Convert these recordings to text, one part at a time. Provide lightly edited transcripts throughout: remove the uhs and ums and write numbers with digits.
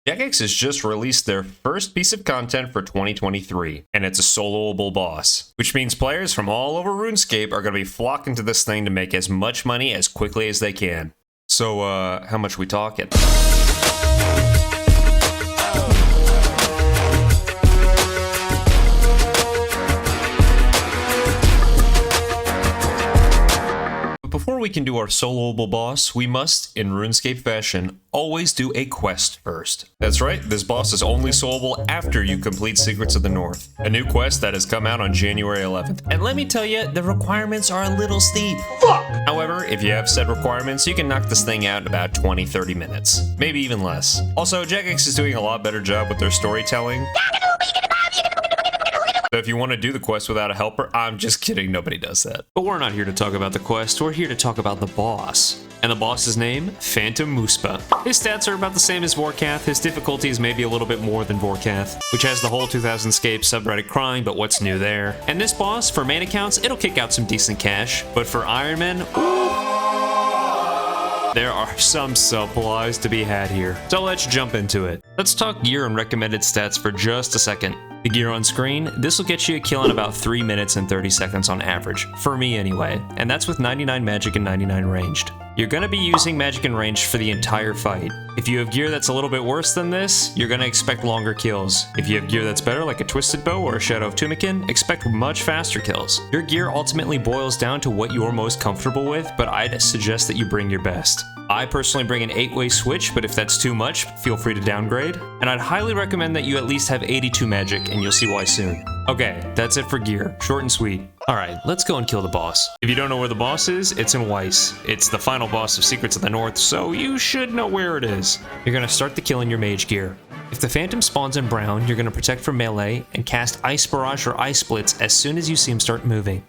Jagex has just released their first piece of content for 2023, and it's a soloable boss, which means players from all over RuneScape are going to be flocking to this thing to make as much money as quickly as they can. So, how much we talking? Before we can do our soloable boss, we must, in RuneScape fashion, always do a quest first. That's right, this boss is only soloable after you complete Secrets of the North, a new quest that has come out on January 11th. And let me tell you, the requirements are a little steep. Fuck! However, if you have set requirements, you can knock this thing out in about 20-30 minutes, maybe even less. Also, Jagex is doing a lot better job with their storytelling. So if you want to do the quest without a helper, I'm just kidding, nobody does that. But we're not here to talk about the quest, we're here to talk about the boss. And the boss's name? Phantom Muspah. His stats are about the same as Vorkath, his difficulty is maybe a little bit more than Vorkath, which has the whole 2000scape subreddit crying, but what's new there? And this boss, for main accounts, it'll kick out some decent cash, but for Iron Man, there are some supplies to be had here. So let's jump into it. Let's talk gear and recommended stats for just a second. The gear on screen, this will get you a kill in about 3 minutes and 30 seconds on average, for me anyway, and that's with 99 magic and 99 ranged. You're going to be using magic and ranged for the entire fight. If you have gear that's a little bit worse than this, you're going to expect longer kills. If you have gear that's better, like a Twisted Bow or a Shadow of Tumikin, expect much faster kills. Your gear ultimately boils down to what you're most comfortable with, but I'd suggest that you bring your best. I personally bring an 8-way switch, but if that's too much, feel free to downgrade. And I'd highly recommend that you at least have 82 magic, and you'll see why soon. Okay, that's it for gear. Short and sweet. Alright, let's go and kill the boss. If you don't know where the boss is, it's in Weiss. It's the final boss of Secrets of the North, so you should know where it is. You're gonna start the kill in your mage gear. If the Phantom spawns in brown, you're gonna protect from melee, and cast Ice Barrage or Ice Splits as soon as you see him start moving.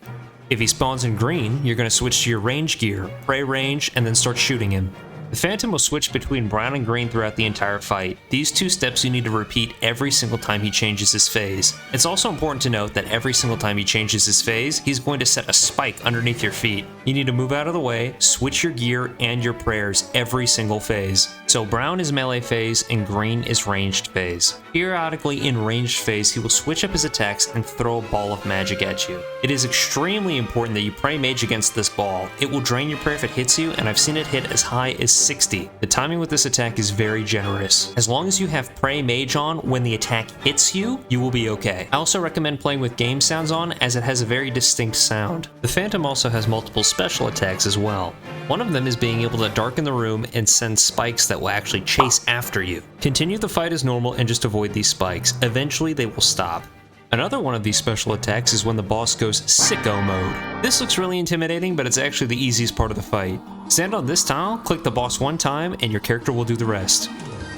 If he spawns in green, you're gonna switch to your range gear, pray range, and then start shooting him. The Phantom will switch between brown and green throughout the entire fight. These two steps you need to repeat every single time he changes his phase. It's also important to note that every single time he changes his phase, he's going to set a spike underneath your feet. You need to move out of the way, switch your gear and your prayers every single phase. So brown is melee phase and green is ranged phase. Periodically in ranged phase, he will switch up his attacks and throw a ball of magic at you. It is extremely important that you pray mage against this ball. It will drain your prayer if it hits you, and I've seen it hit as high as 60. The timing with this attack is very generous. As long as you have pray mage on when the attack hits you, you will be okay. I also recommend playing with game sounds on, as it has a very distinct sound. The Phantom also has multiple special attacks as well. One of them is being able to darken the room and send spikes that will actually chase after you. Continue the fight as normal and just avoid these spikes. Eventually they will stop. Another one of these special attacks is when the boss goes sicko mode. This looks really intimidating, but it's actually the easiest part of the fight. Stand on this tile, click the boss one time, and your character will do the rest.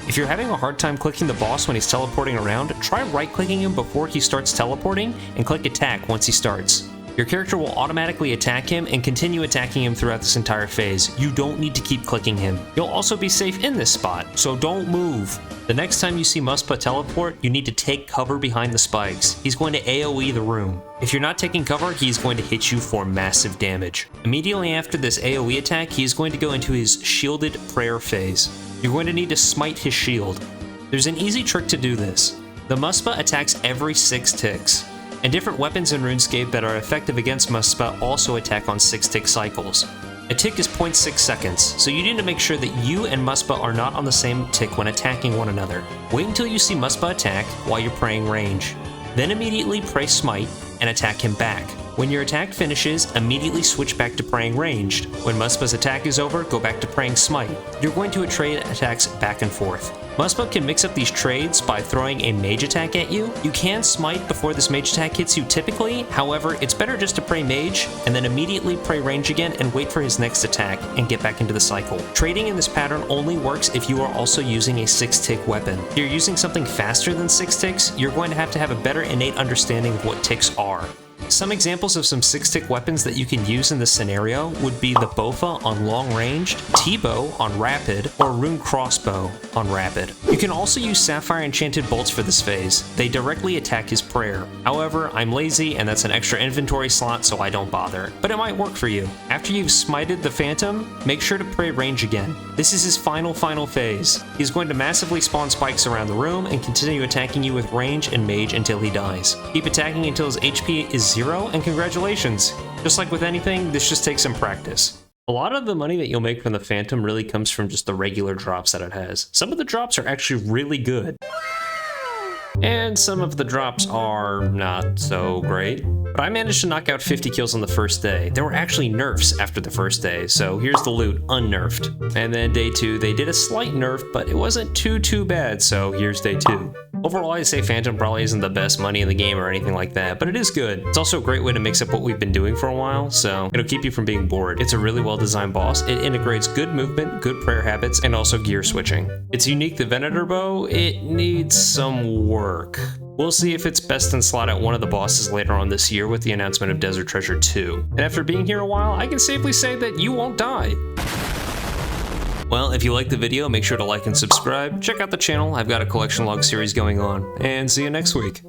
If you're having a hard time clicking the boss when he's teleporting around, try right-clicking him before he starts teleporting, and click attack once he starts. Your character will automatically attack him and continue attacking him throughout this entire phase. You don't need to keep clicking him. You'll also be safe in this spot, so don't move. The next time you see Muspah teleport, you need to take cover behind the spikes. He's going to AoE the room. If you're not taking cover, he's going to hit you for massive damage. Immediately after this AoE attack, he's going to go into his shielded prayer phase. You're going to need to smite his shield. There's an easy trick to do this. The Muspah attacks every 6 ticks. And different weapons in RuneScape that are effective against Muspah also attack on 6-tick cycles. A tick is 0.6 seconds, so you need to make sure that you and Muspah are not on the same tick when attacking one another. Wait until you see Muspah attack while you're praying range. Then immediately pray Smite and attack him back. When your attack finishes, immediately switch back to praying ranged. When Muspah's attack is over, go back to praying Smite. You're going to trade attacks back and forth. Muspah can mix up these trades by throwing a mage attack at you. You can smite before this mage attack hits you typically, however, it's better just to pray mage, and then immediately pray range again and wait for his next attack, and get back into the cycle. Trading in this pattern only works if you are also using a 6-tick weapon. If you're using something faster than 6 ticks, you're going to have a better innate understanding of what ticks are. Some examples of some 6-tick weapons that you can use in this scenario would be the Bofa on long range, T-bow on rapid, or Rune crossbow on rapid. You can also use Sapphire enchanted bolts for this phase. They directly attack his prayer. However, I'm lazy and that's an extra inventory slot, so I don't bother. But it might work for you. After you've smited the Phantom, make sure to pray range again. This is his final phase. He's going to massively spawn spikes around the room and continue attacking you with range and mage until he dies. Keep attacking until his HP is 0, and congratulations! Just like with anything, this just takes some practice. A lot of the money that you'll make from the Phantom really comes from just the regular drops that it has. Some of the drops are actually really good. And some of the drops are not so great. But I managed to knock out 50 kills on the first day. There were actually nerfs after the first day, so here's the loot, unnerfed. And then day 2, they did a slight nerf, but it wasn't too bad, so here's day 2. Overall, I'd say Phantom probably isn't the best money in the game or anything like that, but it is good. It's also a great way to mix up what we've been doing for a while, so it'll keep you from being bored. It's a really well-designed boss. It integrates good movement, good prayer habits, and also gear switching. It's unique to Venetor bow. It needs some work. We'll see if it's best in slot at one of the bosses later on this year with the announcement of Desert Treasure 2. And after being here a while, I can safely say that you won't die. Well, if you liked the video, make sure to like and subscribe. Check out the channel, I've got a collection log series going on, and see you next week.